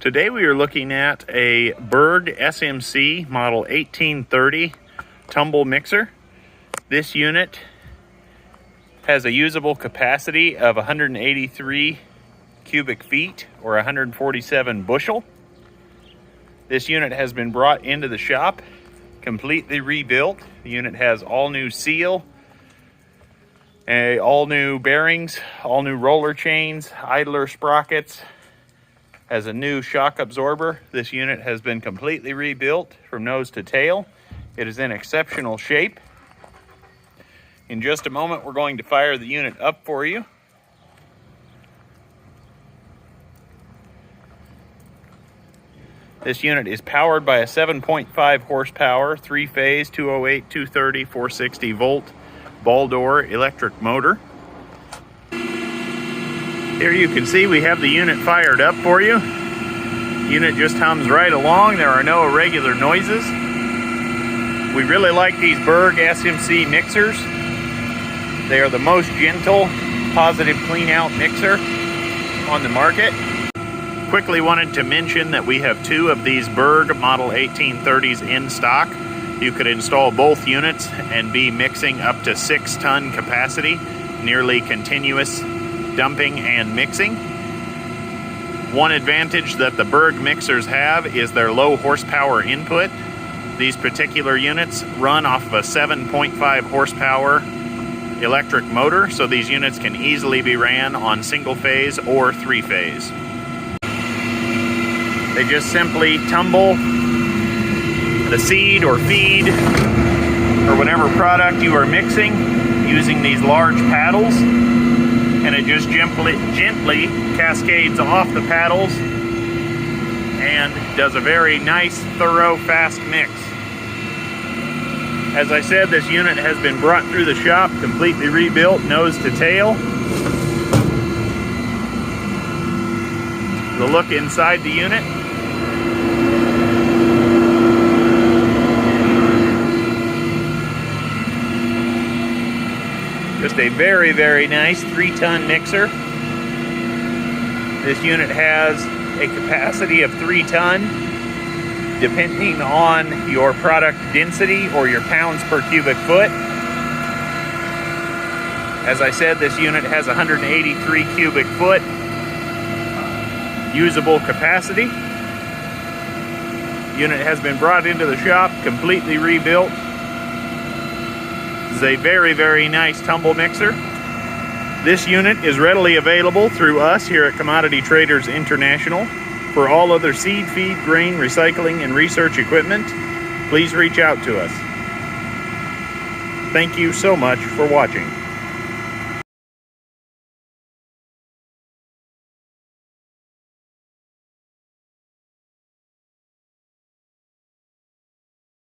Today we are looking at a Berg SMC model 1830 tumble mixer. This unit has a usable capacity of 183 cubic feet or 147 bushel. This unit has been brought into the shop, completely rebuilt. The unit has all new seal, all new bearings, all new roller chains, idler sprockets, has a new shock absorber. This unit has been completely rebuilt from nose to tail. It is in exceptional shape. In just a moment, we're going to fire the unit up for you. This unit is powered by a 7.5 horsepower, 3-phase, 208, 230, 460 volt ball door electric motor. Here you can see we have the unit fired up for you. The unit just hums right along. There are no irregular noises. We really like these Berg SMC mixers. They are the most gentle, positive clean out mixer on the market. Quickly wanted to mention that we have two of these Berg Model 1830s in stock. You could install both units and be mixing up to 6-ton capacity, nearly continuous dumping and mixing. One advantage that the Berg mixers have is their low horsepower input. These particular units run off of a 7.5 horsepower electric motor, so these units can easily be ran on single phase or 3-phase. They just simply tumble the seed or feed or whatever product you are mixing using these large paddles, and it just gently cascades off the paddles and does a very nice, thorough, fast mix. As I said, this unit has been brought through the shop, completely rebuilt, nose to tail. The look inside the unit. Just a very, very nice 3-ton mixer. This unit has a capacity of 3 ton, depending on your product density or your pounds per cubic foot. As I said, this unit has 183 cubic foot usable capacity. The unit has been brought into the shop, completely rebuilt. This is a very, very nice tumble mixer. This unit is readily available through us here at Commodity Traders International. For all other seed, feed, grain, recycling, and research equipment, please reach out to us. Thank you so much for watching.